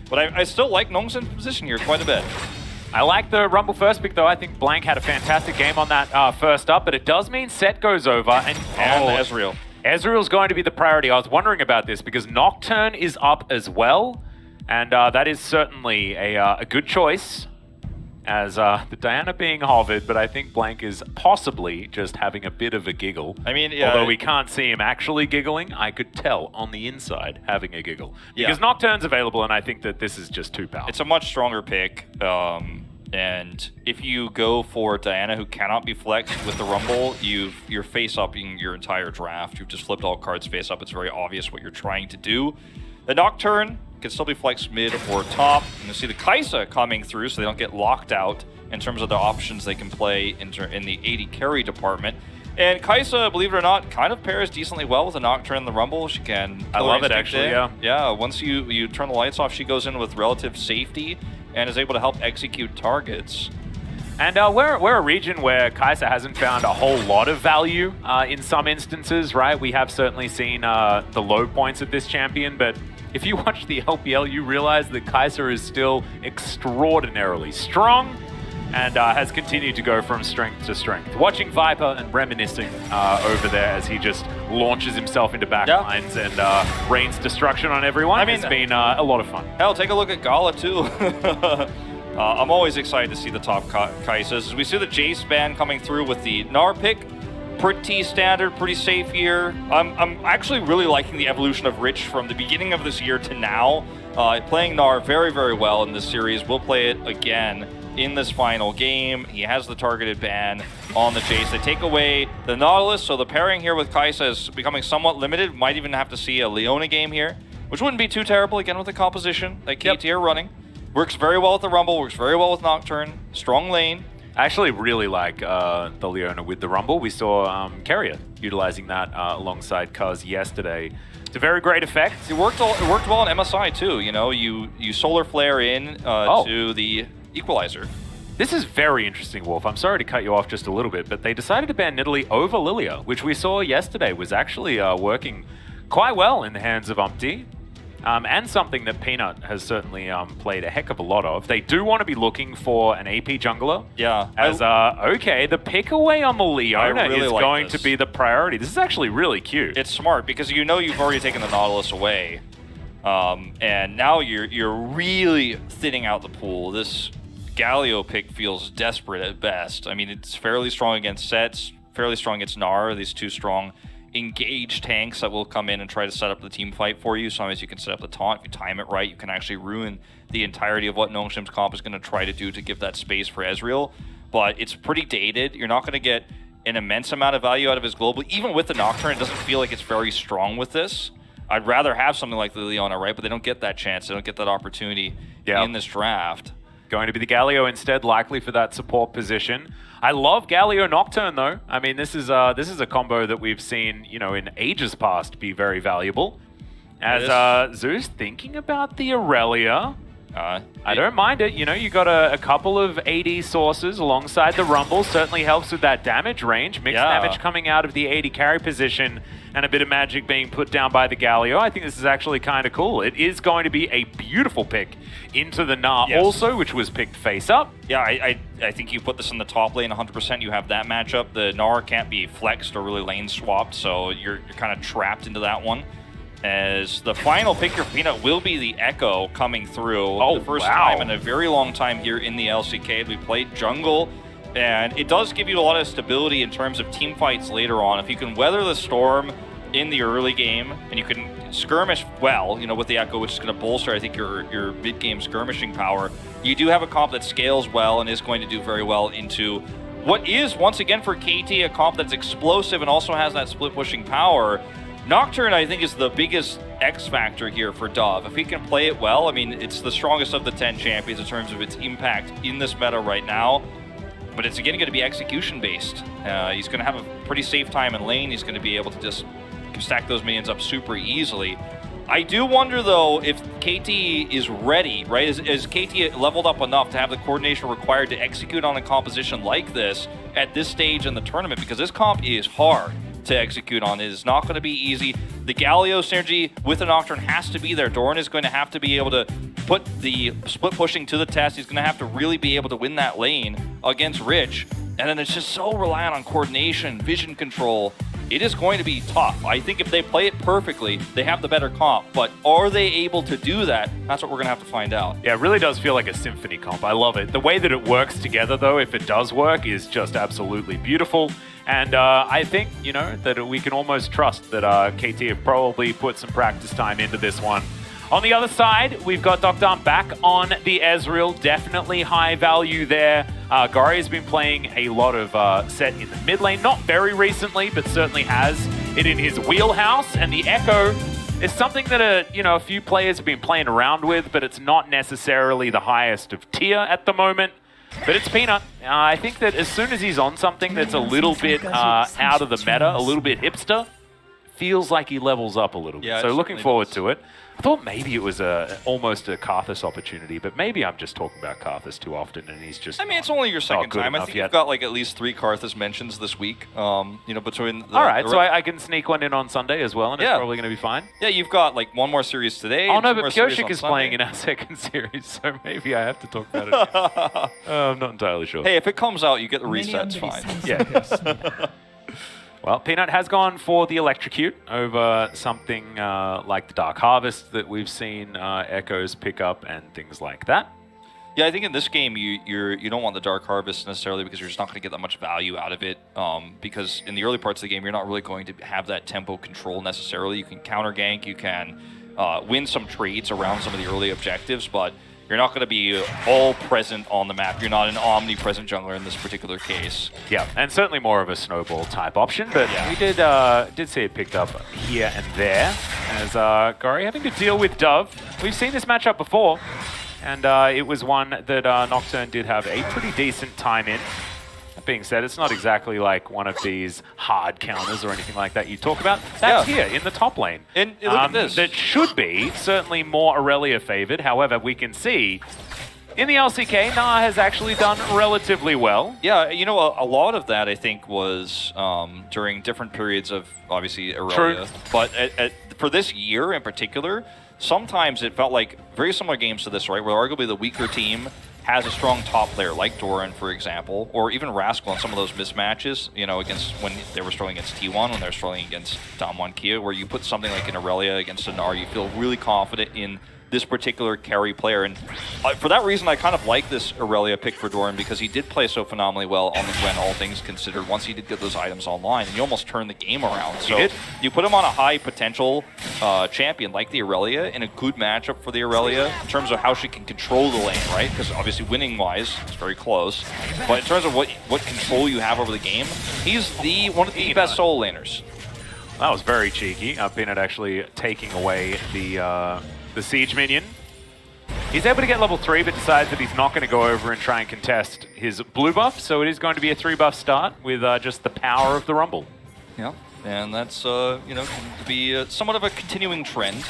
But I still like Nongshim's position here quite a bit. I like the Rumble first pick, though. I think Blank had a fantastic game on that first up, but it does mean Set goes over. And Ezreal. Ezreal's going to be the priority. I was wondering about this because Nocturne is up as well, and that is certainly a good choice as the Diana being hovered, but I think Blank is possibly just having a bit of a giggle. I mean, yeah, although we can't see him actually giggling, I could tell on the inside having a giggle. Because Nocturne's available, and I think that this is just too powerful. It's a much stronger pick. And if you go for Diana, who cannot be flexed with the Rumble, you're face-upping your entire draft. You've just flipped all cards face-up. It's very obvious what you're trying to do. The Nocturne can still be flexed mid or top. And you see the Kai'Sa coming through so they don't get locked out in terms of the options they can play in the AD carry department. And Kai'Sa, believe it or not, kind of pairs decently well with the Nocturne and the Rumble. She can... I love it, actually, yeah. Yeah, once you turn the lights off, she goes in with relative safety and is able to help execute targets. And we're a region where Kai'Sa hasn't found a whole lot of value in some instances, right? We have certainly seen the low points of this champion, but if you watch the LPL, you realize that Kai'Sa is still extraordinarily strong and has continued to go from strength to strength. Watching Viper and reminiscing over there as he just launches himself into backlines and rains destruction on everyone. I mean, it's been a lot of fun. Hell, take a look at Gala too. I'm always excited to see the top Kai'Sas. We see the Jace ban coming through with the Gnar pick. Pretty standard, pretty safe here. I'm actually really liking the evolution of Rich from the beginning of this year to now. Playing Gnar very, very well in this series. We'll play it again in this final game. He has the targeted ban on the Jace. They take away the Nautilus, so the pairing here with Kai'Sa is becoming somewhat limited. Might even have to see a Leona game here, which wouldn't be too terrible, again, with the composition that KT are running. Works very well with the Rumble, works very well with Nocturne. Strong lane. I actually really like the Leona with the Rumble. We saw Carrier utilizing that alongside Cuz yesterday. It's a very great effect. It worked well on MSI too. You know, you solar flare in to the Equalizer. This is very interesting, Wolf. I'm sorry to cut you off just a little bit, but they decided to ban Nidalee over Lilia, which we saw yesterday was actually working quite well in the hands of Umpty. And something that Peanut has certainly played a heck of a lot of. They do want to be looking for an AP jungler. Yeah. As, okay, the pick away on the Leona really is like going to be the priority. This is actually really cute. It's smart because you know you've already taken the Nautilus away. And now you're really thinning out the pool. This Galio pick feels desperate at best. I mean, it's fairly strong against Sets, fairly strong against Gnar, these two strong engaged tanks that will come in and try to set up the team fight for you. Sometimes you can set up the taunt. If you time it right, you can actually ruin the entirety of what Nongshim's comp is going to try to do to give that space for Ezreal. But it's pretty dated. You're not going to get an immense amount of value out of his global. Even with the Nocturne, it doesn't feel like it's very strong with this. I'd rather have something like the Leona, right? But they don't get that chance. They don't get that opportunity in this draft. Going to be the Galio instead, likely for that support position. I love Galio Nocturne though. I mean, this is a combo that we've seen, you know, in ages past be very valuable. As Zeus thinking about the Aurelia. I don't mind it. You know, you got a couple of AD sources alongside the Rumble. Certainly helps with that damage range. Mixed damage coming out of the AD carry position and a bit of magic being put down by the Galio. I think this is actually kind of cool. It is going to be a beautiful pick into the Gnar also, which was picked face up. Yeah, I think you put this in the top lane 100%. You have that matchup. The Gnar can't be flexed or really lane swapped, so you're kind of trapped into that one. As the final pick here for Peanut will be the Echo coming through. The first time in a very long time here in the LCK. We played jungle, and it does give you a lot of stability in terms of team fights later on. If you can weather the storm in the early game, and you can skirmish well, you know, with the Echo, which is going to bolster, I think, your mid-game skirmishing power, you do have a comp that scales well and is going to do very well into what is, once again, for KT, a comp that's explosive and also has that split-pushing power. Nocturne, I think, is the biggest X factor here for Dove. If he can play it well, I mean, it's the strongest of the 10 champions in terms of its impact in this meta right now. But it's, again, going to be execution-based. He's going to have a pretty safe time in lane. He's going to be able to just stack those minions up super easily. I do wonder, though, if KT is ready, right? Is KT leveled up enough to have the coordination required to execute on a composition like this at this stage in the tournament? Because this comp is hard to execute on. It is not going to be easy. The Galio synergy with the Nocturne has to be there. Doran is going to have to be able to put the split pushing to the test. He's going to have to really be able to win that lane against Rich. And then it's just so reliant on coordination, vision control. It is going to be tough. I think if they play it perfectly, they have the better comp. But are they able to do that? That's what we're going to have to find out. Yeah, it really does feel like a symphony comp. I love it. The way that it works together, though, if it does work, is just absolutely beautiful. And I think, you know, that we can almost trust that KT have probably put some practice time into this one. On the other side, we've got Dr. back on the Ezreal. Definitely high value there. Gary has been playing a lot of set in the mid lane. Not very recently, but certainly has it in his wheelhouse. And the Echo is something that a few players have been playing around with, but it's not necessarily the highest of tier at the moment. But it's Peanut. I think that as soon as he's on something that's a little bit out of the meta, a little bit hipster, feels like he levels up a little bit. So looking forward to it. I thought maybe it was almost a Karthus opportunity, but maybe I'm just talking about Karthus too often, and he's just. I mean, it's only your second time. I think you've got like at least 3 Karthus mentions this week. Between. All right, so I can sneak one in on Sunday as well, and it's probably going to be fine. Yeah, you've got like one more series today. Oh no, but Kyoshik is playing in our second series, so maybe I have to talk about it. I'm not entirely sure. Hey, if it comes out, you get the resets. Fine. Yeah. Well, Peanut has gone for the Electrocute over something like the Dark Harvest that we've seen Echoes pick up and things like that. Yeah, I think in this game you don't want the Dark Harvest necessarily because you're just not going to get that much value out of it. Because in the early parts of the game, you're not really going to have that tempo control necessarily. You can counter gank, you can win some trades around some of the early objectives, but you're not going to be all present on the map. You're not an omnipresent jungler in this particular case. Yeah, and certainly more of a snowball type option, but we did see it picked up here and there as Gori having to deal with Dove. We've seen this matchup before, and it was one that Nocturne did have a pretty decent time in. That being said, it's not exactly like one of these hard counters or anything like that you talk about. That's here in the top lane. And look at this. That should be certainly more Aurelia favored. However, we can see in the LCK, Nah has actually done relatively well. Yeah, you know, a lot of that I think was during different periods of obviously Aurelia. True. But for this year in particular, sometimes it felt like very similar games to this, right? Where arguably the weaker team has a strong top player like Doran, for example, or even Rascal in some of those mismatches, you know, against when they were struggling against T1, when they were struggling against Damwon Kia, where you put something like an Aurelia against a Gnar, you feel really confident in this particular carry player. And for that reason, I kind of like this Aurelia pick for Doran because he did play so phenomenally well on the Gwen, all things considered, once he did get those items online, and you almost turned the game around. So you put him on a high potential champion like the Aurelia in a good matchup for the Aurelia in terms of how she can control the lane, right? Because obviously winning-wise, it's very close. But in terms of what control you have over the game, he's one of the best solo laners. That was very cheeky. Peanut actually taking away the Siege minion. He's able to get level 3, but decides that he's not going to go over and try and contest his blue buff, so it is going to be a 3-buff start with just the power of the Rumble. Yeah, and that's, going to be somewhat of a continuing trend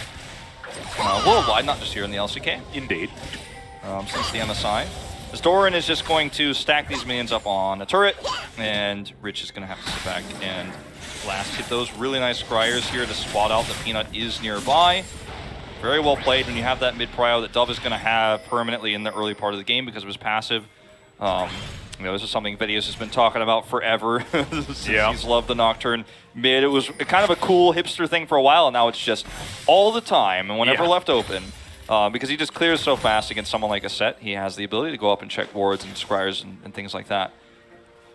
worldwide, not just here in the LCK. Indeed. Since the MSI. As Doran is just going to stack these minions up on a turret, and Rich is going to have to sit back and blast hit those really nice scryers here to spot out that Peanut is nearby. Very well played when you have that mid-prio that Dove is going to have permanently in the early part of the game because of his passive. This is something Videos has been talking about forever. He's loved the Nocturne mid. It was kind of a cool hipster thing for a while, and now it's just all the time and whenever left open. Because he just clears so fast against someone like a Set, he has the ability to go up and check wards and scryers and things like that.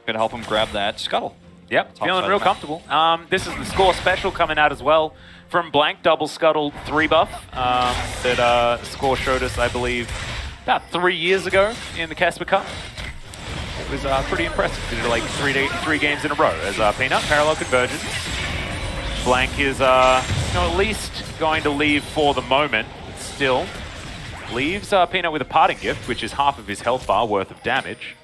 Going to help him grab that Scuttle. Yep, feeling real comfortable. This is the score special coming out as well from Blank, double Scuttle 3-buff that Score showed us, I believe, about 3 years ago in the Casper Cup. It was pretty impressive. Did it like three games in a row as Peanut, parallel convergence. Blank is at least going to leave for the moment, but still leaves Peanut with a parting gift, which is half of his health bar worth of damage.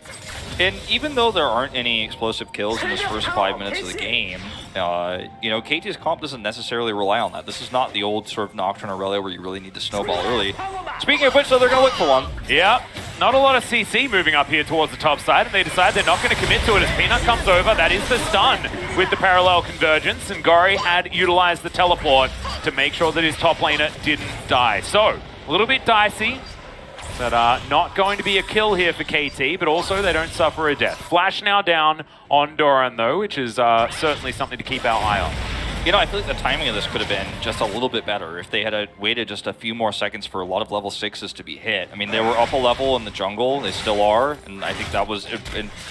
And even though there aren't any explosive kills in this first 5 minutes of the game, KT's comp doesn't necessarily rely on that. This is not the old sort of Nocturne Aurelia where you really need to snowball early. Speaking of which, though, they're going to look for one. Yeah, not a lot of CC moving up here towards the top side, and they decide they're not going to commit to it as Peanut comes over. That is the stun with the parallel convergence, and Gori had utilized the teleport to make sure that his top laner didn't die. So, A little bit dicey, but not going to be a kill here for KT, but also they don't suffer a death. Flash now down on Doran, though, which is certainly something to keep our eye on. You know, I feel like the timing of this could have been just a little bit better if they had waited just a few more seconds for a lot of level 6s to be hit. I mean, they were up a level in the jungle, they still are, and I think that was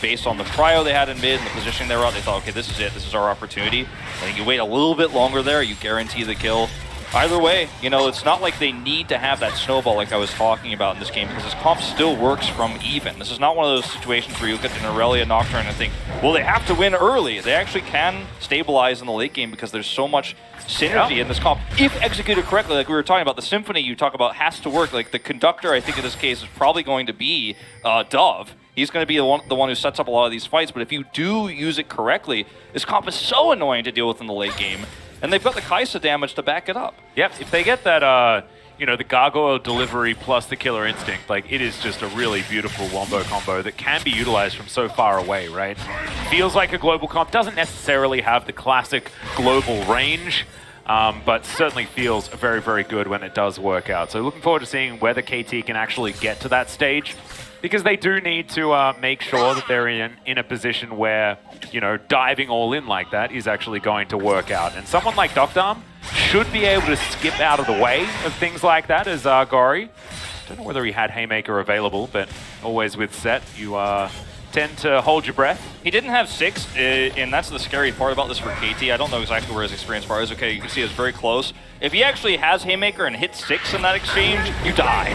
based on the cryo they had in mid and the positioning they were at. They thought, okay, this is it, this is our opportunity. I think you wait a little bit longer there, you guarantee the kill. Either way, you know, it's not like they need to have that snowball like I was talking about in this game, because this comp still works from even. This is not one of those situations where you look at an Aurelia Nocturne and think, well, they have to win early. They actually can stabilize in the late game because there's so much synergy in this comp, if executed correctly. Like we were talking about, the Symphony you talk about has to work. Like the conductor, I think in this case, is probably going to be Dove. He's going to be the one who sets up a lot of these fights, but if you do use it correctly, this comp is so annoying to deal with in the late game. And they've got the Kai'Sa damage to back it up. Yep, if they get that, you know, the Gargoyle delivery plus the Killer Instinct, like, it is just a really beautiful wombo combo that can be utilized from so far away, right? Feels like a global comp, doesn't necessarily have the classic global range, but certainly feels very, very good when it does work out. So looking forward to seeing whether KT can actually get to that stage, because they do need to make sure that they're in a position where, you know, diving all in like that is actually going to work out. And someone like Doctarm should be able to skip out of the way of things like that as Gori. Don't know whether he had Haymaker available, but always with Set, you tend to hold your breath. He didn't have 6, and that's the scary part about this for KT. I don't know exactly where his experience bar is. Okay, you can see it's very close. If he actually has Haymaker and hits 6 in that exchange, you die.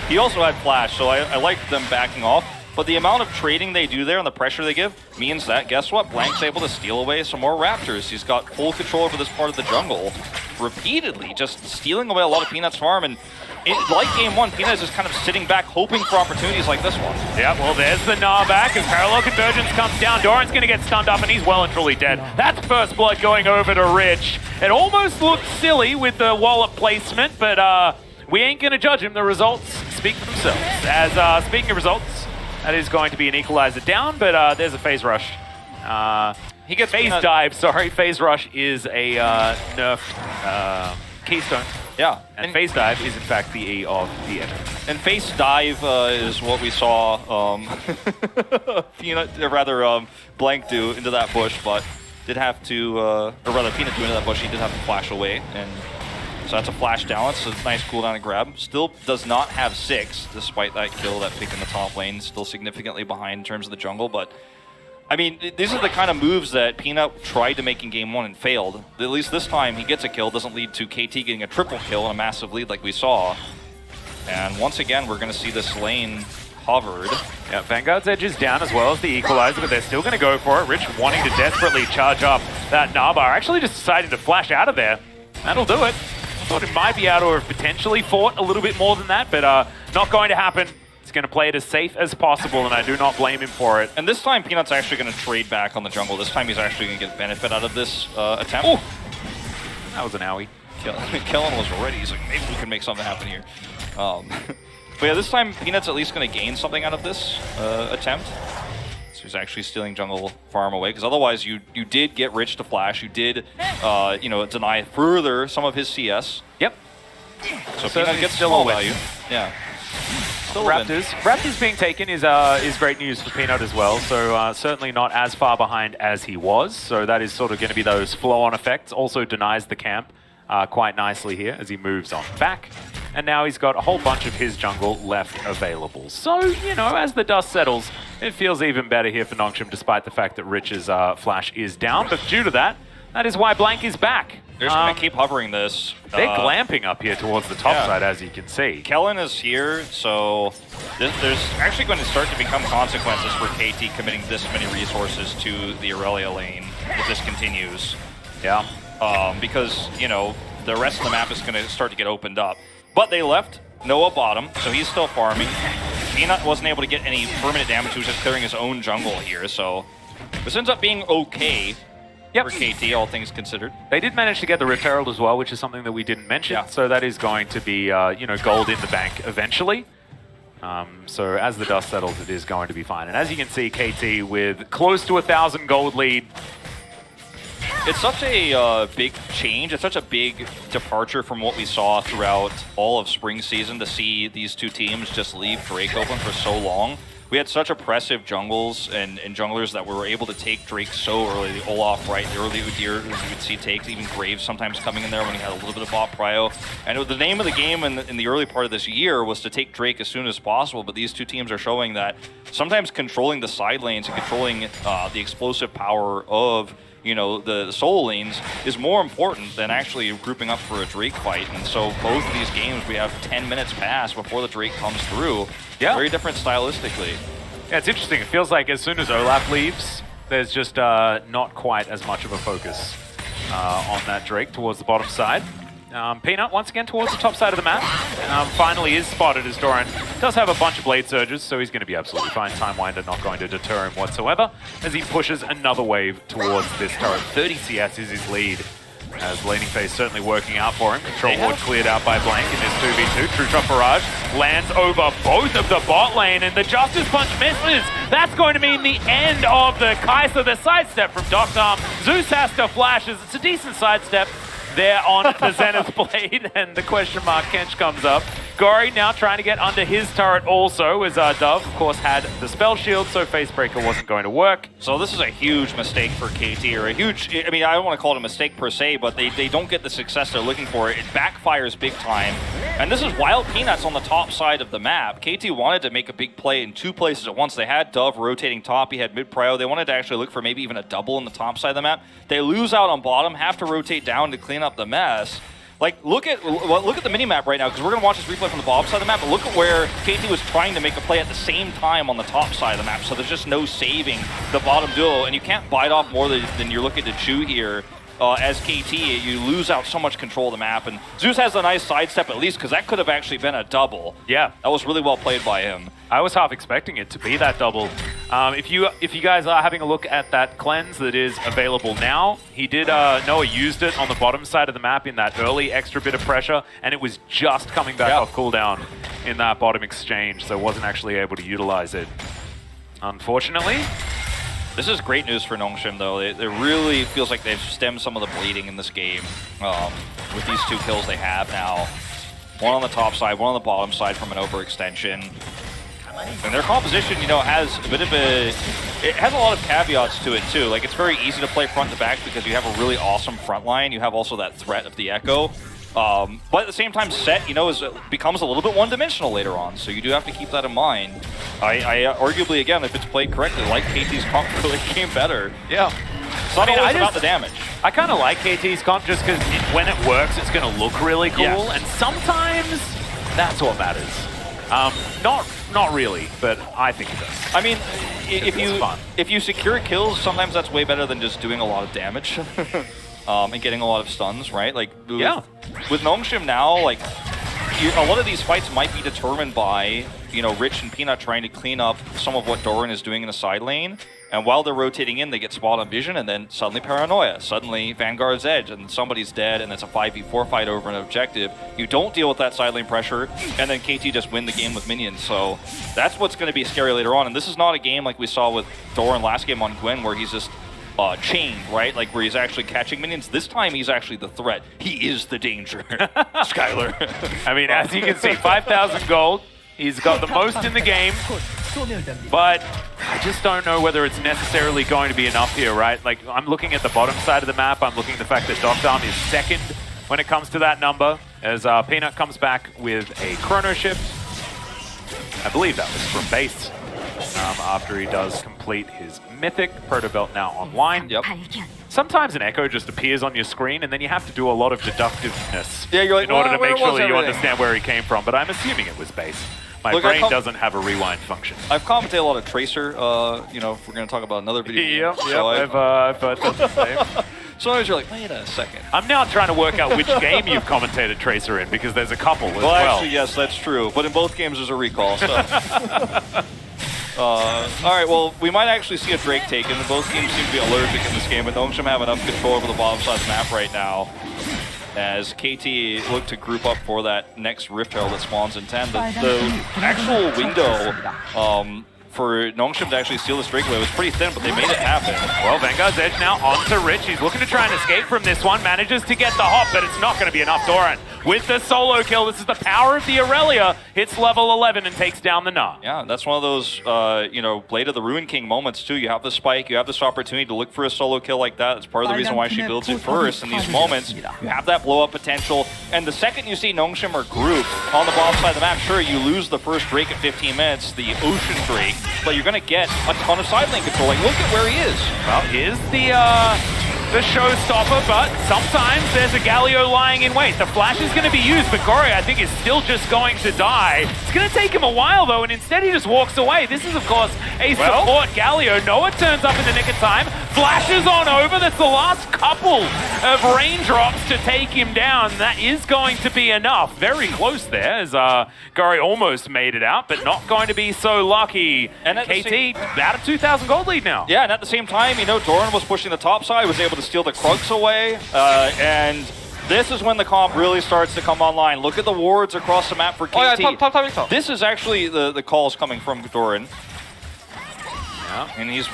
He also had Flash, so I like them backing off. But the amount of trading they do there and the pressure they give means that, guess what? Blank's able to steal away some more Raptors. He's got full control over this part of the jungle repeatedly, just stealing away a lot of Peanut's farm. And like game 1, Peanut is just kind of sitting back, hoping for opportunities like this one. Yeah, well, there's the gnaw back as Parallel Convergence comes down. Doran's going to get stunned up, and he's well and truly dead. That's first blood going over to Rich. It almost looked silly with the wallop placement, but we ain't going to judge him. The results speak for themselves. As speaking of results, that is going to be an equalizer down, but there's a phase rush. He gets phase dive, sorry. Phase rush is a nerfed keystone. Yeah. And phase dive is in fact the E of the enemy. And phase dive is what we saw Peanut, or rather Blank do into that bush, but did have to, or rather Peanut do into that bush, he did have to flash away. And so that's a flash down. It's a nice cooldown and grab. Still does not have 6, despite that kill, that pick in the top lane. Still significantly behind in terms of the jungle, but I mean, these are the kind of moves that Peanut tried to make in game 1 and failed. At least this time, he gets a kill, doesn't lead to KT getting a triple kill and a massive lead like we saw. And once again, we're going to see this lane hovered. Yeah, Vanguard's edge is down as well as the equalizer, but they're still going to go for it. Rich wanting to desperately charge up that Gnabar. Actually just decided to flash out of there. That'll do it. Thought it might be able to have potentially fought a little bit more than that, but not going to happen. Going to play it as safe as possible, and I do not blame him for it. And this time, Peanut's actually going to trade back on the jungle. This time, he's actually going to get benefit out of this attempt. Ooh. That was an owie. Kellen was ready. He's like, maybe we can make something happen here. But yeah, this time, Peanut's at least going to gain something out of this attempt. So he's actually stealing jungle farm away, because otherwise, you did get Rich to flash. You did, you know, deny further some of his CS. Yep. So Peanut gets small value. Yeah. Raptors being taken is great news for Peanut as well, so certainly not as far behind as he was, so that is sort of going to be those flow-on effects. Also denies the camp quite nicely here as he moves on back, and now he's got a whole bunch of his jungle left available. So, you know, as the dust settles, it feels even better here for Nongshim, despite the fact that Rich's flash is down, but due to that, that is why Blank is back. They're just going to keep hovering this. They're glamping up here towards the top side, as you can see. Kellen is here, so there's actually going to start to become consequences for KT committing this many resources to the Aurelia lane if this continues. Yeah. Because, you know, the rest of the map is going to start to get opened up. But they left Noah bottom, so he's still farming. Peanut wasn't able to get any permanent damage. He was just clearing his own jungle here, so this ends up being okay. For KT, all things considered. They did manage to get the Rift Herald as well, which is something that we didn't mention. So that is going to be, you know, gold in the bank eventually. So as the dust settles, it is going to be fine. And as you can see, KT with close to 1,000 gold lead. It's such a big change. It's such a big departure from what we saw throughout all of spring season to see these two teams just leave Drake open for so long. We had such oppressive jungles and junglers that we were able to take Drake so early. The Olaf, right? The early Udyr, as you could see, takes. Even Graves sometimes coming in there when he had a little bit of bot prio. And the name of the game in the early part of this year was to take Drake as soon as possible, but these two teams are showing that sometimes controlling the side lanes and controlling the explosive power of the solo lanes is more important than actually grouping up for a Drake fight. And so both of these games, we have 10 minutes pass before the Drake comes through. Yeah. Very different stylistically. Yeah, it's interesting. It feels like as soon as Olaf leaves, there's just not quite as much of a focus on that Drake towards the bottom side. Peanut once again towards the top side of the map. Finally is spotted as Doran does have a bunch of Blade Surges, so he's going to be absolutely fine. Time Winder not going to deter him whatsoever as he pushes another wave towards this turret. 30 CS is his lead, as laning phase certainly working out for him. Control ward cleared out by Blank in this 2v2. True Shot Barrage lands over both of the bot lane, and the Justice Punch misses. That's going to mean the end of the Kai'Sa. The sidestep from Doctarm. Zeus has to flash as it's a decent sidestep there on the Zenith Blade, and the question mark Kench comes up. Gory now trying to get under his turret also, as Dove, of course, had the spell shield, so Facebreaker wasn't going to work. So this is a huge mistake for KT, or a huge, I mean, I don't want to call it a mistake per se, but they don't get the success they're looking for. It backfires big time. And this is Wild Peanuts on the top side of the map. KT wanted to make a big play in two places at once. They had Dove rotating top, he had mid prio. They wanted to actually look for maybe even a double in the top side of the map. They lose out on bottom, have to rotate down to clean up the mess. Like, look at the minimap right now, because we're going to watch this replay from the bottom side of the map, but look at where KT was trying to make a play at the same time on the top side of the map, so there's just no saving the bottom duo, and you can't bite off more than you're looking to chew here. As KT, you lose out so much control of the map, and Zeus has a nice sidestep at least, because that could have actually been a double. Yeah. That was really well played by him. I was half expecting it to be that double. If you guys are having a look at that cleanse that is available now, he did, Noah used it on the bottom side of the map in that early extra bit of pressure, and it was just coming back off cooldown in that bottom exchange, so wasn't actually able to utilize it, unfortunately. This is great news for Nongshim, though. It really feels like they've stemmed some of the bleeding in this game with these two kills they have now. One on the top side, one on the bottom side from an overextension. And their composition, has a bit of it has a lot of caveats to it, too. Like, it's very easy to play front to back because you have a really awesome front line. You have also that threat of the Echo. But at the same time, Set, becomes a little bit one-dimensional later on, so you do have to keep that in mind. I arguably, again, if it's played correctly, like KT's comp for the game better. Yeah. It's not always about the damage. I kind of like KT's comp just because when it works, it's going to look really cool, and sometimes that's what matters. Not really, but I think it does. I mean, if you secure kills, sometimes that's way better than just doing a lot of damage. And getting a lot of stuns, right? Like, with Nongshim now, like, a lot of these fights might be determined by, Rich and Peanut trying to clean up some of what Doran is doing in the side lane. And while they're rotating in, they get spot on vision, and then suddenly Paranoia, suddenly Vanguard's Edge, and somebody's dead, and it's a 5v4 fight over an objective. You don't deal with that side lane pressure, and then KT just win the game with minions. So that's what's going to be scary later on. And this is not a game like we saw with Doran last game on Gwen, where he's just chained, right? Like, where he's actually catching minions. This time, he's actually the threat. He is the danger. Skylar. I mean, as you can see, 5,000 gold. He's got the most in the game, but I just don't know whether it's necessarily going to be enough here, right? Like, I'm looking at the bottom side of the map. I'm looking at the fact that Doctarm is second when it comes to that number, as Peanut comes back with a Chrono Shift. I believe that was from base. After he does complete his Mythic. Proto Belt now online. Yep. Sometimes an Echo just appears on your screen, and then you have to do a lot of deductiveness in order to make sure that you understand where he came from, but I'm assuming it was base. My brain doesn't have a rewind function. I've commentated a lot of Tracer, if we're going to talk about another video game. So I've done the same. Sometimes you're like, wait a second. I'm now trying to work out which game you've commentated Tracer in, because there's a couple as well. Well, actually, yes, that's true. But in both games, there's a recall, so... all right, well, we might actually see a Drake taken. Both teams seem to be allergic in this game, but Nongshim have enough control over the bottom side of the map right now. As KT look to group up for that next Rift Herald that spawns in 10. The actual window for Nongshim to actually steal the breakaway. It was pretty thin, but they made it happen. Well, Vanguard's edge now onto Rich. He's looking to try and escape from this one. Manages to get the hop, but it's not going to be enough. Doran with the solo kill. This is the power of the Aurelia. Hits level 11 and takes down the Gnar. Yeah, that's one of those, you know, Blade of the Ruin King moments, too. You have the spike. You have this opportunity to look for a solo kill like that. That's part of the reason why she builds it first in these moments. You have that blow-up potential. And the second you see Nongshim are grouped on the bottom side of the map, sure, you lose the first Drake at 15 minutes, the Ocean Drake, but you're going to get a ton of side lane control. Like, look at where he is. Well, here's the showstopper, but sometimes there's a Galio lying in wait. The flash is going to be used, but Gori, I think, is still just going to die. It's going to take him a while, though, and instead he just walks away. This is, of course, a support Galio. Noah turns up in the nick of time, flashes on over. That's the last couple of raindrops to take him down. That is going to be enough. Very close there, as Gori almost made it out, but not going to be so lucky. And KT, about a 2,000 gold lead now. Yeah, and at the same time, you know, Doran was pushing the top side, was able to steal the Krugs away, and this is when the comp really starts to come online. Look at the wards across the map for KT. Oh, yeah, top. This is actually the calls coming from Doran. Yeah. And he's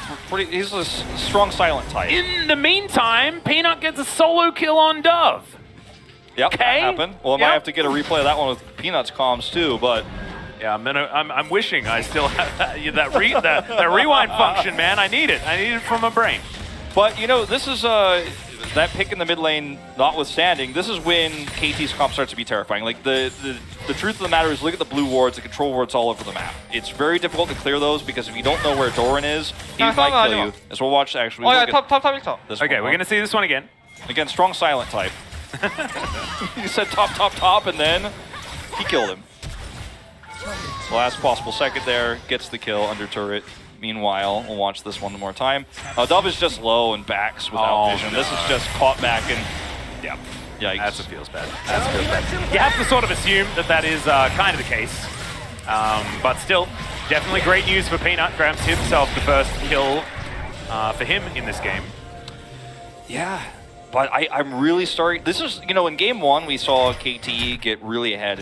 a strong silent type. In the meantime, Peanut gets a solo kill on Dove. Yep, okay. That happened. Well, I might have to get a replay of that one with Peanut's comms too, but yeah, I'm wishing I still have that rewind function, man. I need it. I need it from my brain. But, you know, this is that pick in the mid lane notwithstanding, this is when KT's comp starts to be terrifying. Like, the truth of the matter is, look at the blue wards, the control wards all over the map. It's very difficult to clear those because if you don't know where Doran is, he might kill you. As we'll watch, actually. Oh, yeah, top. Okay, we're going to see this one again. Again, strong silent type. He said top, and then he killed him. Last possible second there, gets the kill under turret. Meanwhile, we'll watch this one more time. Dove is just low and backs without vision. No. This is just caught back and, yeah, yikes. That feels bad. You have to sort of assume that is kind of the case. But still, definitely great news for Peanut. Grabs himself the first kill for him in this game. Yeah. But I'm really starting. This is, you know, in game one, we saw KT get really ahead.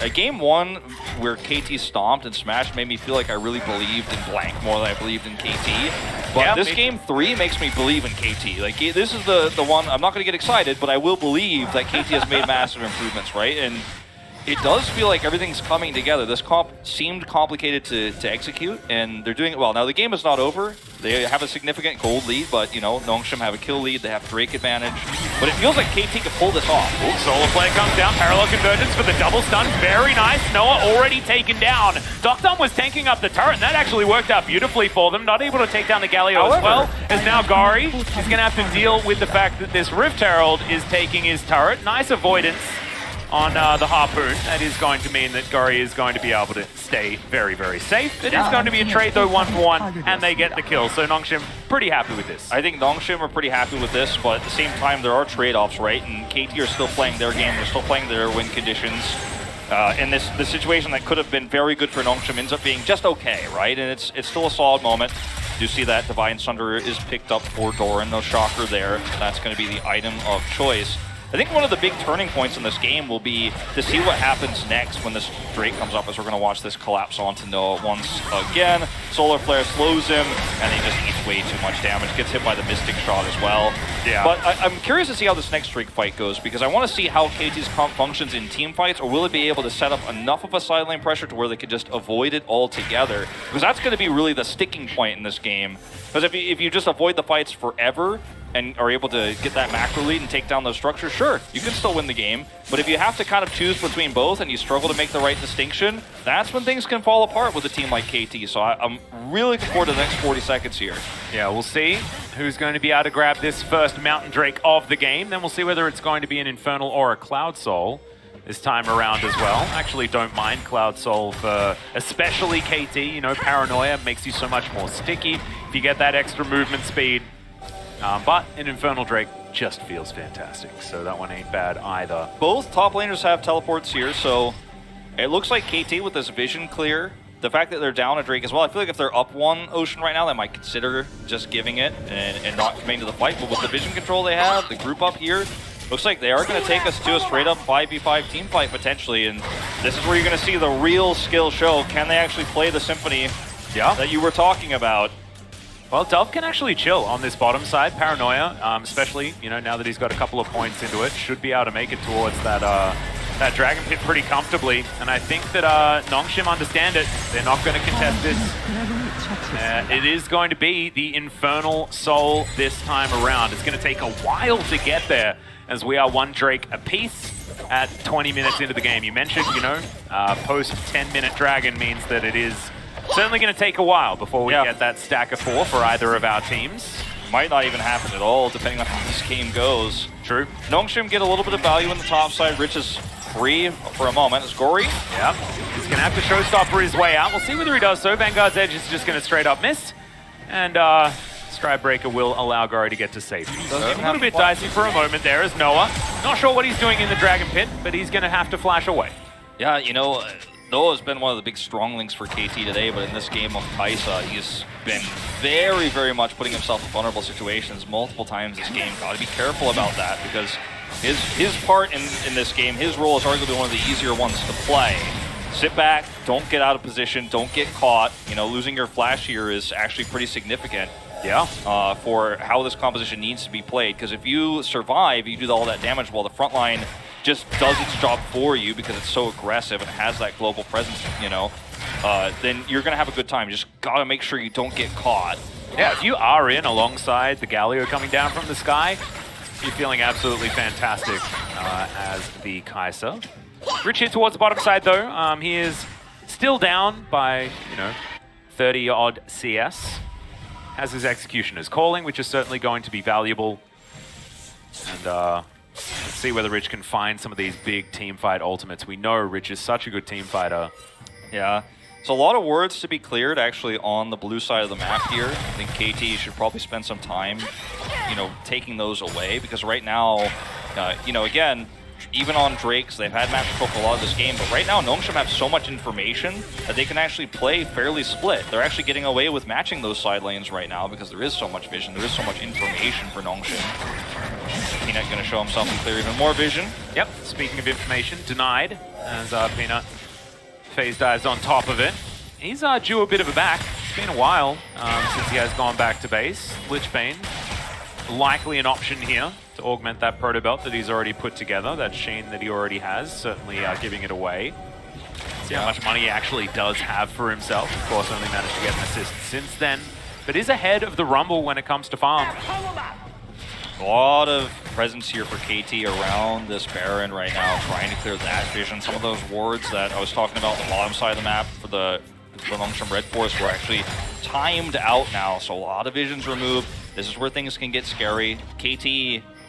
And game one, where KT stomped and smashed, made me feel like I really believed in Blank more than I believed in KT. But this game three makes me believe in KT. Like, this is the one, I'm not going to get excited, but I will believe that KT has made massive improvements, right? And it does feel like everything's coming together. This comp seemed complicated to execute, and they're doing it well. Now, the game is not over. They have a significant gold lead, but, you know, Nongshim have a kill lead. They have Drake advantage. But it feels like KT could pull this off. Ooh, solo play comes down. Parallel convergence for the double stun. Very nice. Noah already taken down. Docdom was tanking up the turret, and that actually worked out beautifully for them. Not able to take down the Galio as well. As now Gari is going to have to deal with the fact that this Rift Herald is taking his turret. Nice avoidance on the Harpoon. That is going to mean that Gori is going to be able to stay very, very safe. It is going to be a trade, though, 1-for-1, and they get the kill. So Nongshim pretty happy with this. I think Nongshim are pretty happy with this, but at the same time, there are trade-offs, right? And KT are still playing their game. They're still playing their win conditions. And the situation that could have been very good for Nongshim ends up being just okay, right? And it's still a solid moment. You see that Divine Sunder is picked up for Doran. No shocker there. That's going to be the item of choice. I think one of the big turning points in this game will be to see what happens next when this Drake comes up, as we're going to watch this collapse onto Noah once again. Solar Flare slows him, and he just eats way too much damage. Gets hit by the Mystic Shot as well. Yeah. But I'm curious to see how this next Drake fight goes, because I want to see how KT's comp functions in team fights, or will it be able to set up enough of a side lane pressure to where they could just avoid it altogether? Because that's going to be really the sticking point in this game. Because if you just avoid the fights forever, and are able to get that macro lead and take down those structures, sure, you can still win the game. But if you have to kind of choose between both and you struggle to make the right distinction, that's when things can fall apart with a team like KT. So I'm really looking forward to the next 40 seconds here. Yeah, we'll see who's going to be able to grab this first Mountain Drake of the game. Then we'll see whether it's going to be an Infernal or a Cloud Soul this time around as well. Actually, don't mind Cloud Soul for especially KT. You know, Paranoia makes you so much more sticky if you get that extra movement speed. But an Infernal Drake just feels fantastic, so that one ain't bad either. Both top laners have teleports here, so it looks like KT with this vision clear. The fact that they're down a Drake as well, I feel like if they're up one Ocean right now, they might consider just giving it and not committing to the fight. But with the vision control they have, the group up here, looks like they are going to take us to a straight-up 5v5 team fight potentially, and this is where you're going to see the real skill show. Can they actually play the Symphony that you were talking about. Well, Dove can actually chill on this bottom side. Paranoia, especially, you know, now that he's got a couple of points into it, should be able to make it towards that that Dragon Pit pretty comfortably. And I think that Nongshim understand it. They're not going to contest this. It is going to be the Infernal Soul this time around. It's going to take a while to get there, as we are 1 Drake apiece at 20 minutes into the game. You mentioned, you know, post 10-minute Dragon means that it is certainly going to take a while before we get that stack of 4 for either of our teams. Might not even happen at all, depending on how this game goes. True. Nongshim get a little bit of value in the top side. Rich is free for a moment. It's Gory. Yep. He's going to have to showstopper his way out. We'll see whether he does so. Vanguard's Edge is just going to straight up miss. And Stride Breaker will allow Gory to get to safety. So a little bit dicey for a moment there as Noah. Not sure what he's doing in the Dragon Pit, but he's going to have to flash away. Yeah, you know, Noah has been one of the big strong links for KT today, but in this game of Kaisa, he's been very, very much putting himself in vulnerable situations multiple times this game. Got to be careful about that, because his part in this game, his role is arguably one of the easier ones to play. Sit back, don't get out of position, don't get caught. You know, losing your flash here is actually pretty significant. Yeah. For how this composition needs to be played, because if you survive, you do all that damage while the front line just does its job for you because it's so aggressive and has that global presence, you know, then you're going to have a good time. You just got to make sure you don't get caught. Yeah, if you are in alongside the Galio coming down from the sky, you're feeling absolutely fantastic as the Kaiser. Rich here towards the bottom side, though. He is still down by, you know, 30-odd CS. Has his Executioner's Calling, which is certainly going to be valuable. And let's see whether Rich can find some of these big team fight ultimates. We know Rich is such a good team fighter. Yeah. So a lot of words to be cleared actually on the blue side of the map here. I think KT should probably spend some time, you know, taking those away, because right now, you know, again, even on Drakes, they've had match control for a lot of this game, but right now Nongshim have so much information that they can actually play fairly split. They're actually getting away with matching those side lanes right now because there is so much vision, there is so much information for Nongshim. Peanut going to show himself and clear even more vision. Yep, speaking of information, denied as Peanut phase dives on top of it. He's due a bit of a back. It's been a while since he has gone back to base. Lichbane, likely an option here to augment that proto belt that he's already put together, that Sheen that he already has, certainly giving it away. See how much money he actually does have for himself. Of course, only managed to get an assist since then, but is ahead of the Rumble when it comes to farm. A lot of presence here for KT around this Baron right now, trying to clear that vision. Some of those wards that I was talking about on the bottom side of the map for the Nongshim Redforce were actually timed out now, so a lot of visions removed. This is where things can get scary. KT,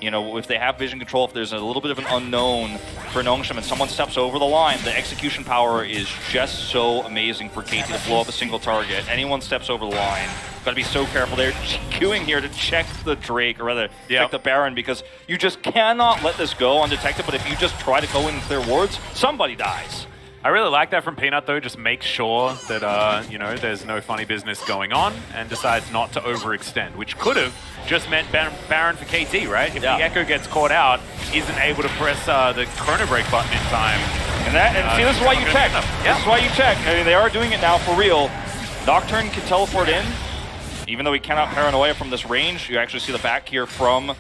you know, if they have vision control, if there's a little bit of an unknown for Nongshim and someone steps over the line, the execution power is just so amazing for KT to blow up a single target. Anyone steps over the line, gotta be so careful. They're queuing here to check the Drake, or rather, check the Baron, because you just cannot let this go undetected, but if you just try to go in and clear wards, somebody dies. I really like that from Peanut, though. Just make sure that, you know, there's no funny business going on, and decides not to overextend, which could have just meant Baron for KT, right? If the Echo gets caught out, isn't able to press the Chrono Break button in time. And see, this is why you check. This is why you check. I mean, they are doing it now for real. Nocturne can teleport in. Even though he cannot paranoia from this range, you actually see the back here from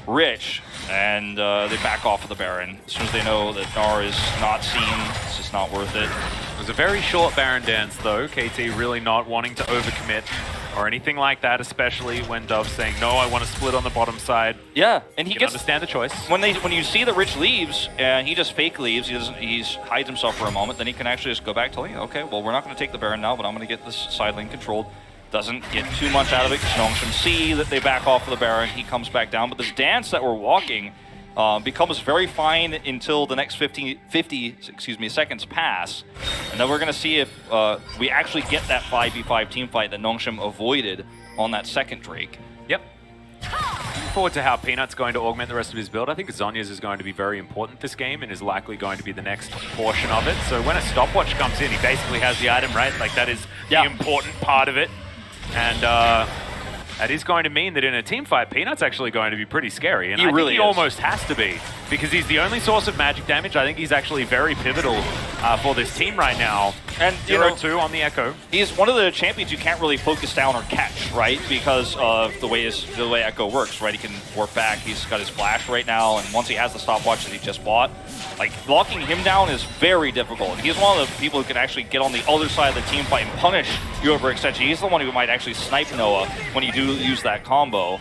Rich. And they back off of the Baron. As soon as they know that Gnar is not seen, it's just not worth it. It was a very short Baron dance, though. KT really not wanting to overcommit or anything like that, especially when Dove's saying, no, I want to split on the bottom side. Yeah, and he can gets understand the choice. When you see that Rich leaves, and he just fake leaves, he hides himself for a moment, then he can actually just go back to, okay, well, we're not going to take the Baron now, but I'm going to get this side lane controlled. Doesn't get too much out of it, because Nongshim see that they back off of the Baron, he comes back down, but this dance that we're walking becomes very fine until the next 50 seconds pass, and then we're going to see if we actually get that 5v5 team fight that Nongshim avoided on that second Drake. Yep. Looking forward to how Peanut's going to augment the rest of his build. I think Zonya's is going to be very important this game and is likely going to be the next portion of it. So when a stopwatch comes in, he basically has the item, right? Like, that is the important part of it. And that is going to mean that in a team fight, Peanut's actually going to be pretty scary. And I think he almost has to be, because he's the only source of magic damage. I think he's actually very pivotal for this team right now. And 0-2 on the Echo. He's one of the champions you can't really focus down or catch, right? Because of the way Echo works, right? He can warp back. He's got his flash right now, and once he has the stopwatch that he just bought, like, locking him down is very difficult. And he's one of the people who can actually get on the other side of the team fight and punish you over extension. He's the one who might actually snipe Noah when you do use that combo.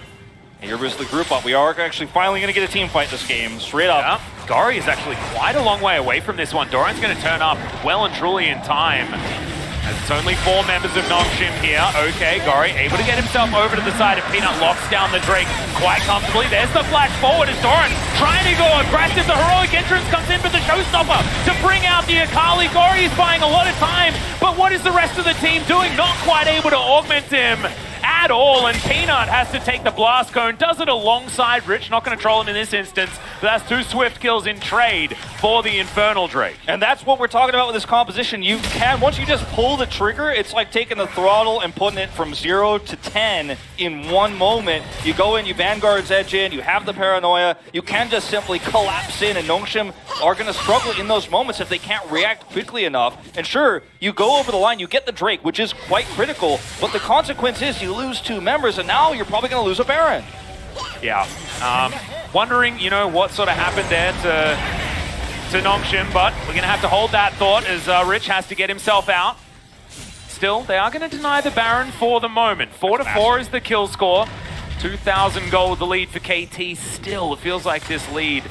And here is the group up. We are actually finally going to get a team fight this game, straight up. Yeah. Gori is actually quite a long way away from this one. Doran's going to turn up well and truly in time. As it's only 4 members of Nongshim here. Okay, Gori able to get himself over to the side of Peanut, locks down the Drake quite comfortably. There's the flash forward as Doran trying to go aggressive. The heroic entrance comes in for the showstopper to bring out the Akali. Gori is buying a lot of time, but what is the rest of the team doing? Not quite able to augment him at all, and Peanut has to take the blast cone. Does it alongside Rich. Not going to troll him in this instance, but that's 2 swift kills in trade for the Infernal Drake. And that's what we're talking about with this composition. You can, once you just pull the trigger, it's like taking the throttle and putting it from 0 to 10 in one moment. You go in, you Vanguard's edge in, you have the paranoia, you can just simply collapse in, and Nongshim are going to struggle in those moments if they can't react quickly enough. And sure, you go over the line, you get the Drake, which is quite critical, but the consequence is you lose 2 members, and now you're probably going to lose a Baron. Yeah. Wondering, you know, what sort of happened there to Nongshim, but we're going to have to hold that thought as Rich has to get himself out. Still, they are going to deny the Baron for the moment. 4-4 is the kill score. 2,000 gold the lead for KT. Still, it feels like this lead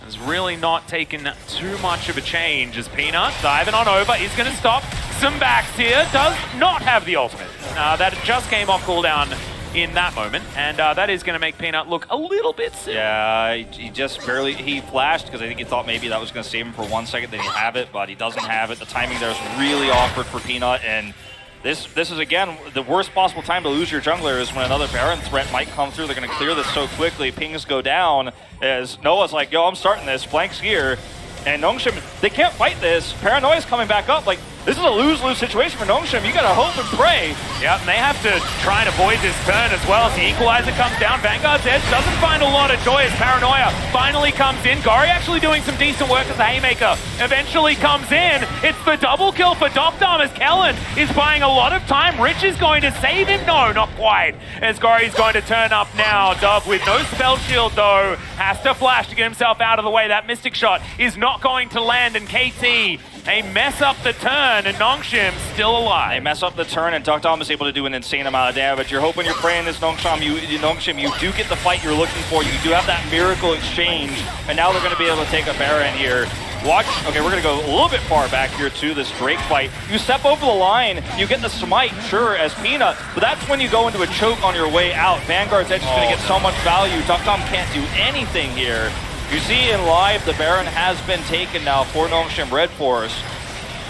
has really not taken too much of a change as Peanut diving on over. He's going to stop some backs here. Does not have the ultimate. That just came off cooldown in that moment, and that is going to make Peanut look a little bit silly. Yeah, he just barely, he flashed because I think he thought maybe that was going to save him for 1 second, then he'd have it, but he doesn't have it. The timing there is really awkward for Peanut, and this is, again, the worst possible time to lose your jungler is when another Baron threat might come through. They're going to clear this so quickly. Pings go down as Noah's like, yo, I'm starting this. Blank's here. And Nongshim, they can't fight this. Paranoia's coming back up. Like, this is a lose-lose situation for Nongshim. You gotta hope and pray. Yeah, and they have to try and avoid this turn as well. As the equalizer comes down, Vanguard's edge doesn't find a lot of joy as Paranoia finally comes in. Gori actually doing some decent work as a haymaker eventually comes in. It's the double kill for Docdom as Kellen is buying a lot of time. Rich is going to save him. No, not quite. As Gori's going to turn up now. Dub with no spell shield though, has to flash to get himself out of the way. That Mystic Shot is not going to land, and KT, they mess up the turn, and Nongshim still alive. They mess up the turn, and Docdom is able to do an insane amount of damage. You're hoping, you're praying this Nongshim, you do get the fight you're looking for. You do have that miracle exchange, and now they're going to be able to take a Baron here. Watch, okay, we're going to go a little bit far back here to this Drake fight. You step over the line, you get the smite, sure, as Peanut, but that's when you go into a choke on your way out. Vanguard's edge is going to get so much value. Docdom can't do anything here. You see in live, the Baron has been taken now for Nongshim Redforce,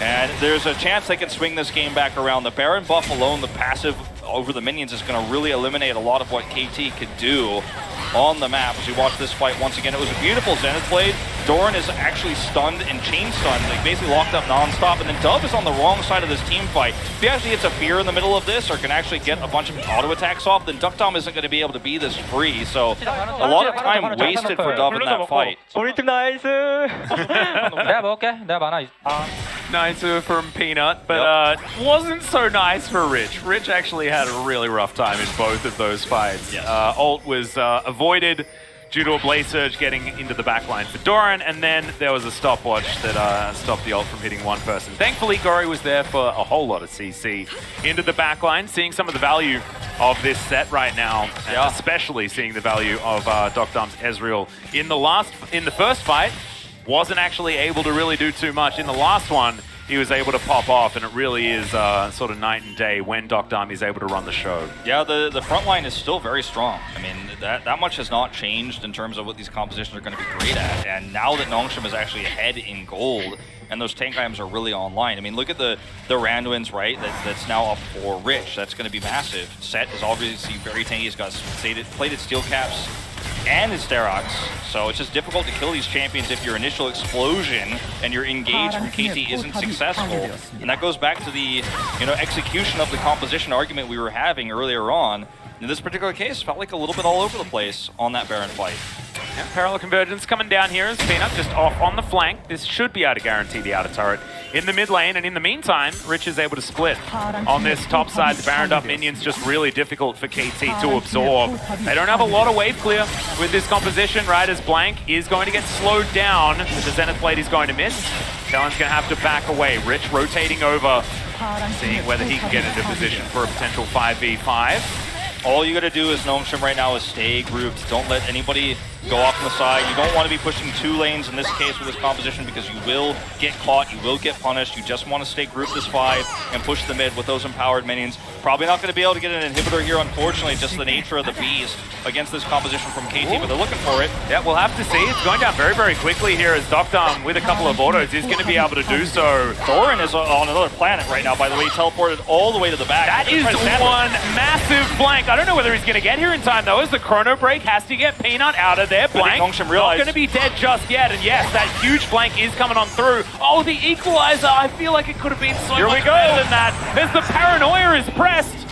and there's a chance they can swing this game back around. The Baron buff alone, the passive over the minions, is going to really eliminate a lot of what KT could do on the map. As you watch this fight once again, it was a beautiful Zenith blade. Doran is actually stunned and chain stunned, like basically locked up non-stop, and then Dub is on the wrong side of this team fight. If he actually gets a fear in the middle of this or can actually get a bunch of auto attacks off, then Docdom isn't going to be able to be this free. So a lot of time wasted for Dub in that fight. Nice from Peanut, but wasn't so nice for Rich. Rich actually had a really rough time in both of those fights. Yes. Ult was avoided due to a Blaze Surge getting into the backline for Doran, and then there was a stopwatch that stopped the ult from hitting one person. Thankfully, Gori was there for a whole lot of CC into the backline, seeing some of the value of this set right now, and especially seeing the value of Docdom's Ezreal in the first fight. Wasn't actually able to really do too much. In the last one, he was able to pop off, and it really is sort of night and day when Docdom is able to run the show. Yeah, the front line is still very strong. I mean, that much has not changed in terms of what these compositions are going to be great at. And now that Nongshim is actually ahead in gold, and those tank items are really online. I mean, look at the Randuin's, right? That's now up for Rich. That's going to be massive. Set is obviously very tanky. He's got plated steel caps and his Sterox, so it's just difficult to kill these champions if your initial explosion and your engage from KT isn't successful. And that goes back to the execution of the composition argument we were having earlier on. in this particular case, felt like a little bit all over the place on that Baron fight. Yeah, parallel convergence coming down here as Peanut just off on the flank. This should be able to guarantee the outer turret in the mid lane, and in the meantime, Rich is able to split on this top side. The Baron Duff minions just really difficult for KT to absorb. They don't have a lot of wave clear with this composition, right, as Blank is going to get slowed down, but the Zenith Blade is going to miss. Kellen's going to have to back away. Rich rotating over, seeing whether he can get into position for a potential 5v5. All you got to do as Nongshim right now is stay grouped. Don't let anybody go off on the side. You don't want to be pushing 2 lanes in this case with this composition because you will get caught, you will get punished. You just want to stay grouped as 5 and push the mid with those empowered minions. Probably not going to be able to get an inhibitor here, unfortunately, just the nature of the beast against this composition from KT, but they're looking for it. Yeah, we'll have to see. It's going down very, very quickly here as Docdom, with a couple of autos, is going to be able to do so. Thorin is on another planet right now, by the way. He teleported all the way to the back. That is one massive flank. I don't know whether he's going to get here in time, though, as the chrono break has to get Peanut out of there. Blank not going to be dead just yet, and yes, that huge flank is coming on through. Oh, the equalizer. I feel like it could have been so much better than that, as the paranoia is pressed.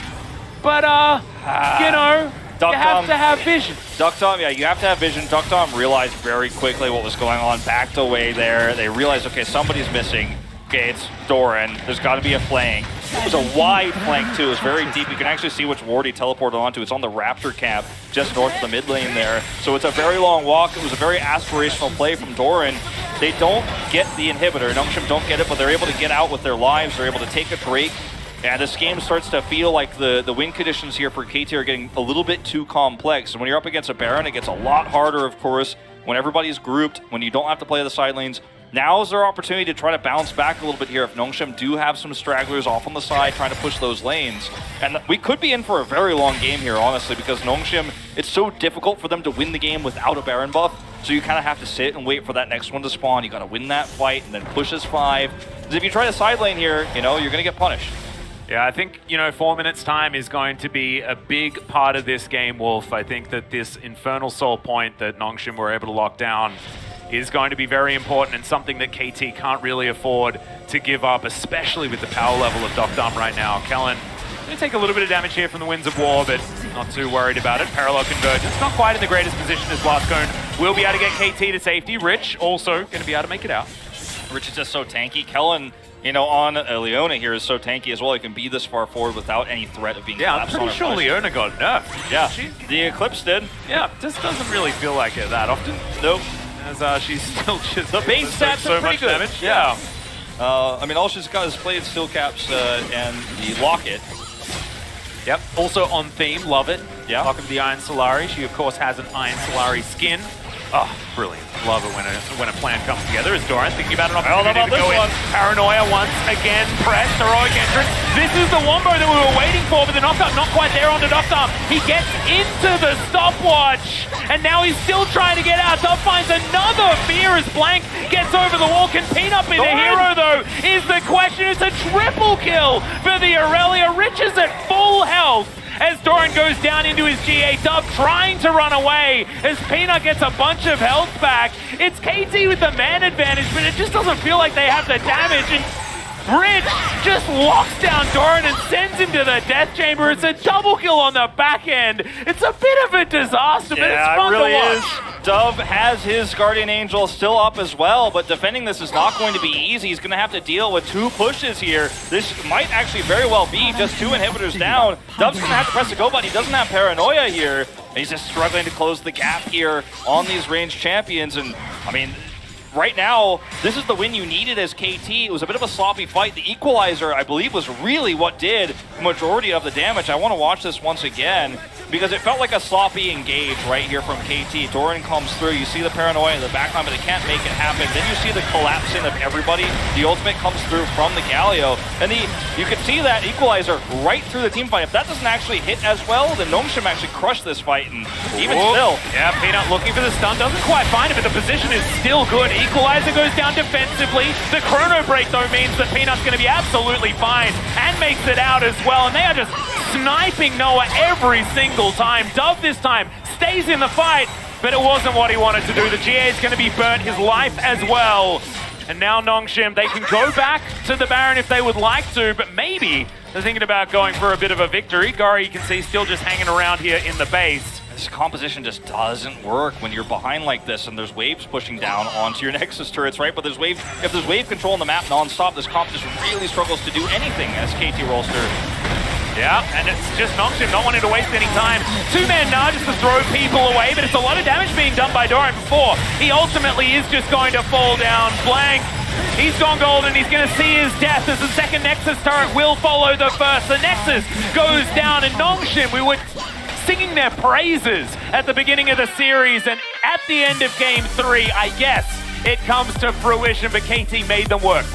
But, you know, you have to have vision. Docdom, yeah, you have to have vision. Docdom realized very quickly what was going on, backed away there. They realized, okay, somebody's missing. Okay, it's Doran. There's got to be a flank. It was a wide flank, too. It was very deep. You can actually see which ward he teleported onto. It's on the Raptor camp, just north of the mid lane there. So it's a very long walk. It was a very aspirational play from Doran. They don't get the inhibitor. Nongshim don't get it, but they're able to get out with their lives. They're able to take a break. And this game starts to feel like the win conditions here for KT are getting a little bit too complex. And when you're up against a Baron, it gets a lot harder, of course, when everybody's grouped, when you don't have to play the side lanes. Now is their opportunity to try to bounce back a little bit here if Nongshim do have some stragglers off on the side trying to push those lanes. And we could be in for a very long game here, honestly, because Nongshim, it's so difficult for them to win the game without a Baron buff. So you kind of have to sit and wait for that next one to spawn. You got to win that fight and then push as 5. Because if you try to side lane here, you know, you're going to get punished. Yeah, I think, you know, 4 minutes time is going to be a big part of this game, Wolf. I think that this Infernal Soul point that Nongshim were able to lock down is going to be very important and something that KT can't really afford to give up, especially with the power level of Docdom right now. Kellen going to take a little bit of damage here from the Winds of War, but not too worried about it. Parallel convergence, not quite in the greatest position as Blastcone will be able to get KT to safety. Rich also going to be able to make it out. Rich is just so tanky. Kellen, you know, on Leona here is so tanky as well. He can be this far forward without any threat of being collapsed on. I'm pretty sure Leona got nerfed. Yeah, the Eclipse did. Yeah, just doesn't really feel like it that often. Nope. As she's still just... The base stats so are pretty much good. Damage. Yeah. I mean, all she's got is Blade Steel Caps and the Locket. Yep. Also on theme, love it. Yeah. Locket of the Iron Solari. She, of course, has an Iron Solari skin. Oh, brilliant. Love it when a plan comes together. As Doran thinking about an opportunity to go in. Paranoia once again, pressed, heroic entrance. This is the wombo that we were waiting for, but the knockup not quite there onto Docdom. He gets into the stopwatch, and now he's still trying to get out. Dub finds another fear as Blank gets over the wall. Can Peanut be the hero, though, is the question. It's a triple kill for the Aurelia. Rich is at full health as Doran goes down into his GA. Dub trying to run away as Peanut gets a bunch of health back. It's KT with the man advantage, but it just doesn't feel like they have the damage. And Rich just locks down Doran and sends him to the death chamber. It's a double kill on the back end. It's a bit of a disaster, but it's fun it really to watch. is. Dove has his Guardian Angel still up as well, but defending this is not going to be easy. He's going to have to deal with 2 pushes here. This might actually very well be just 2 inhibitors down. Dove's going to have to press the go button. He doesn't have Paranoia here. And he's just struggling to close the gap here on these ranged champions. And, I mean, right now, this is the win you needed as KT. It was a bit of a sloppy fight. The equalizer, I believe, was really what did the majority of the damage. I want to watch this once again because it felt like a sloppy engage right here from KT. Doran comes through. You see the paranoia in the backline, but they can't make it happen. Then you see the collapsing of everybody. The ultimate comes through from the Galio. And you can see that equalizer right through the team fight. If that doesn't actually hit as well, then Nongshim actually crushed this fight. And even still. Yeah, Peanut looking for the stun. Doesn't quite find it, but the position is still good. Equalizer goes down defensively. The chrono break, though, means that Peanut's going to be absolutely fine and makes it out as well. And they are just sniping Noah every single time. Dove this time stays in the fight, but it wasn't what he wanted to do. The GA is going to be burnt, his life as well. And now Nongshim, they can go back to the Baron if they would like to, but maybe They're thinking about going for a bit of a victory. Gori, you can see, still just hanging around here in the base. This composition just doesn't work when you're behind like this and there's waves pushing down onto your Nexus turrets, right? But if there's wave control on the map non-stop, this comp just really struggles to do anything as KT Rolster. Yeah, and it's just Nongshim not wanting to waste any time. Two-man nudge to throw people away, but it's a lot of damage being done by Dorian before. He ultimately is just going to fall down blank. He's gone gold and he's going to see his death as the second Nexus turret will follow the first. The Nexus goes down and Nongshim, we were singing their praises at the beginning of the series, and at the end of game 3, I guess it comes to fruition, but KT made them work.